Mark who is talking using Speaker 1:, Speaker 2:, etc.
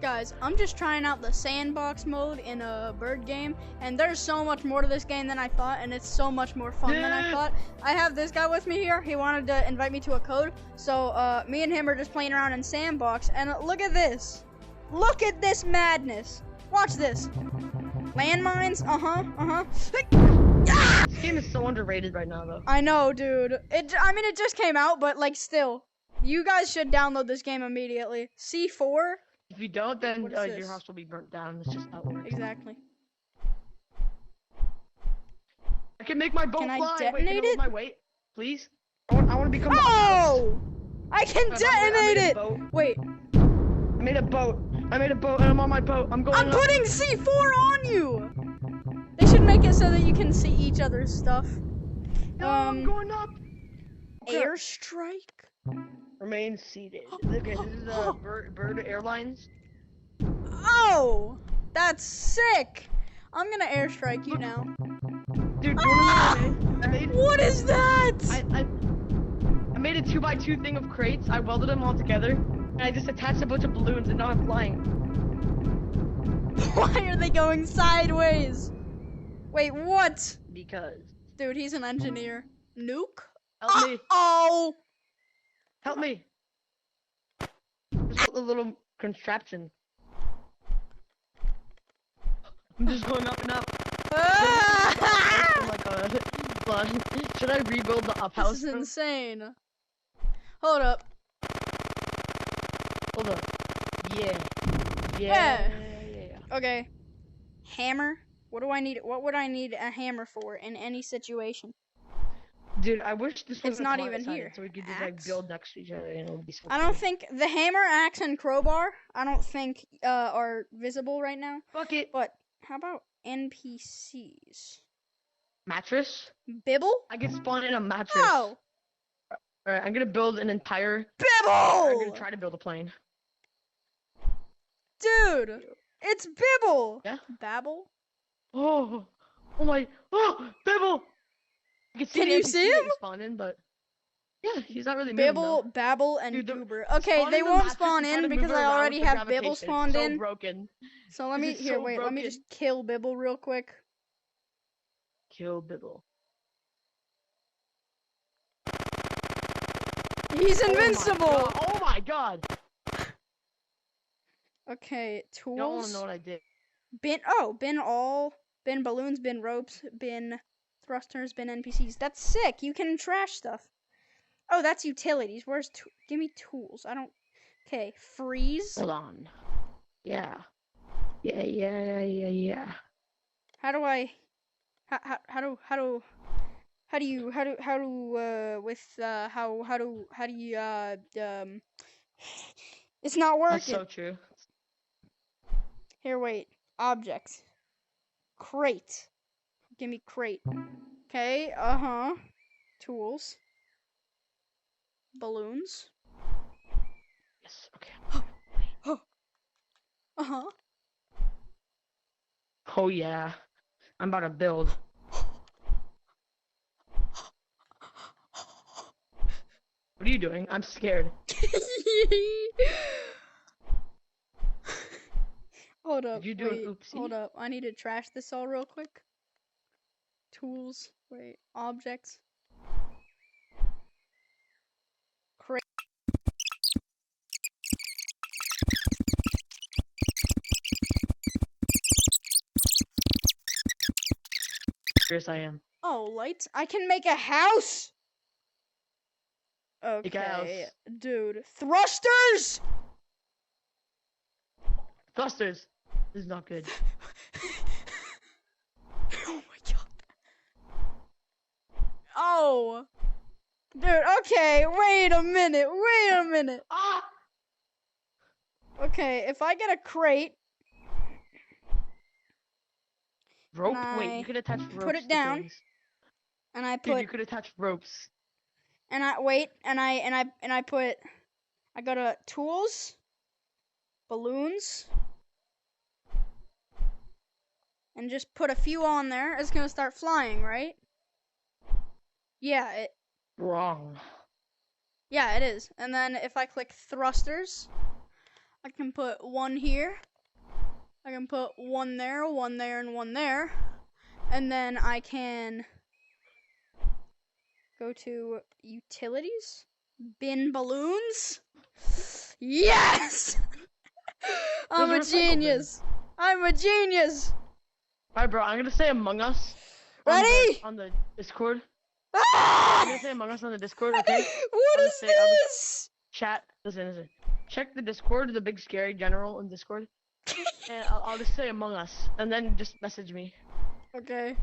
Speaker 1: Guys, I'm just trying out the sandbox mode in a bird game, and there's so much more to this game than I thought, and it's so much more fun than I thought. I have this guy with me here. He wanted to invite me to a code, so me and him are just playing around in sandbox, and look at this. Look at this madness. Watch this. Landmines,
Speaker 2: This game is so underrated right now, though.
Speaker 1: I know, dude. I mean, it just came out, but like, still. You guys should download this game immediately. C4?
Speaker 2: If you don't, then
Speaker 1: What is
Speaker 2: your
Speaker 1: this?
Speaker 2: house will be burnt down. That's just how it works.
Speaker 1: Exactly.
Speaker 2: I can make my boat
Speaker 1: Can I
Speaker 2: fly.
Speaker 1: detonate
Speaker 2: Wait, can I
Speaker 1: it?
Speaker 2: hold my weight, please? I want to become.
Speaker 1: Oh! I can detonate it! Wait.
Speaker 2: I made a boat. I made a boat, and I'm on my boat. I'm going.
Speaker 1: I'm
Speaker 2: up.
Speaker 1: putting C4 on you! They should make it so that you can see each other's stuff.
Speaker 2: No, I'm going up.
Speaker 1: Airstrike?
Speaker 2: Remain seated. Okay, this is Bird Airlines.
Speaker 1: Oh! That's sick! I'm gonna airstrike you now.
Speaker 2: Dude,
Speaker 1: What is that?
Speaker 2: I made a 2x2 thing of crates. I welded them all together, and I just attached a bunch of balloons, and now I'm flying.
Speaker 1: Why are they going sideways? Wait, what?
Speaker 2: Because.
Speaker 1: Dude, he's an engineer. Nuke?
Speaker 2: Help me.
Speaker 1: Oh!
Speaker 2: Help me. Just a little contraption. I'm just going up and up. Oh my god. Hold on. Should I rebuild the up house?
Speaker 1: This is insane. Hold up.
Speaker 2: Hold up. Yeah.
Speaker 1: Yeah.
Speaker 2: Yeah.
Speaker 1: Okay. Hammer? What do I need? What would I need a hammer for in any situation?
Speaker 2: Dude, I wish this was
Speaker 1: It's not even here.
Speaker 2: so we could just
Speaker 1: Axe?
Speaker 2: like build next to each other and it would be so
Speaker 1: I don't think the hammer, axe, and crowbar, I don't think are visible right now.
Speaker 2: Fuck it.
Speaker 1: But how about NPCs?
Speaker 2: Mattress?
Speaker 1: Bibble?
Speaker 2: I can spawn in a mattress.
Speaker 1: Oh!
Speaker 2: Alright, I'm gonna build an entire. I'm
Speaker 1: Bibble!
Speaker 2: gonna try to build a plane.
Speaker 1: Dude! It's Bibble!
Speaker 2: Yeah?
Speaker 1: Babble?
Speaker 2: Oh my. Oh, Bibble! I can
Speaker 1: Can you
Speaker 2: the NPC
Speaker 1: see
Speaker 2: that
Speaker 1: him?
Speaker 2: you spawned in, but yeah, he's not really moving.
Speaker 1: Bibble,
Speaker 2: Though.
Speaker 1: Babble, and
Speaker 2: Dude,
Speaker 1: Goober. Okay,
Speaker 2: spawning
Speaker 1: they
Speaker 2: the
Speaker 1: won't
Speaker 2: mattress
Speaker 1: spawn
Speaker 2: and trying
Speaker 1: in
Speaker 2: to
Speaker 1: because
Speaker 2: move it
Speaker 1: I
Speaker 2: around
Speaker 1: already
Speaker 2: with the
Speaker 1: have Bibble
Speaker 2: gravitation is
Speaker 1: spawned
Speaker 2: so
Speaker 1: in.
Speaker 2: broken.
Speaker 1: So let me,
Speaker 2: This is
Speaker 1: here,
Speaker 2: so
Speaker 1: wait, let me
Speaker 2: broken.
Speaker 1: just kill Bibble real quick.
Speaker 2: Kill Bibble.
Speaker 1: He's invincible!
Speaker 2: Oh my god!
Speaker 1: Okay, tools.
Speaker 2: You don't want to know what I did.
Speaker 1: Bin balloons, bin ropes, bin thrusters, bin NPCs. That's sick. You can trash stuff. Oh, that's utilities. Where's give me tools. I don't. Okay, freeze.
Speaker 2: Hold on. Yeah. Yeah.
Speaker 1: How do I? How do you it's not working.
Speaker 2: That's so true.
Speaker 1: Here, wait. Objects. Crate. Give me crate. Okay, tools. Balloons.
Speaker 2: Yes, okay. Oh yeah. I'm about to build. What are you doing? I'm scared.
Speaker 1: Hold up.
Speaker 2: Did you do an oopsie?
Speaker 1: Hold up. I need to trash this all real quick. Tools. Wait. Objects. Crate.
Speaker 2: Yes, I am.
Speaker 1: Oh, lights. I can make a house.
Speaker 2: Make a house.
Speaker 1: Okay, dude. Thrusters.
Speaker 2: Thrusters. This is not good.
Speaker 1: Oh my god. Oh. Dude, okay, wait a minute.
Speaker 2: Ah!
Speaker 1: Okay, if I get a crate.
Speaker 2: Rope?
Speaker 1: And
Speaker 2: Wait, you could attach ropes.
Speaker 1: put it
Speaker 2: to
Speaker 1: down,
Speaker 2: things.
Speaker 1: and I
Speaker 2: Dude,
Speaker 1: put,
Speaker 2: you could attach ropes.
Speaker 1: and I go to tools, balloons, and just put a few on there. It's gonna start flying, right? Yeah,
Speaker 2: Wrong.
Speaker 1: it is. And then if I click thrusters, I can put one here. I can put one there, and one there. And then I can go to utilities, bin balloons. Yes! I'm a genius. I'm a genius.
Speaker 2: Alright, bro, I'm gonna say Among Us.
Speaker 1: Ready?
Speaker 2: On the Discord.
Speaker 1: Ah!
Speaker 2: I'm gonna say Among Us on the Discord, okay?
Speaker 1: What is this?
Speaker 2: Chat, listen. Check the Discord, the big scary general in Discord. And I'll just say Among Us. And then just message me.
Speaker 1: Okay.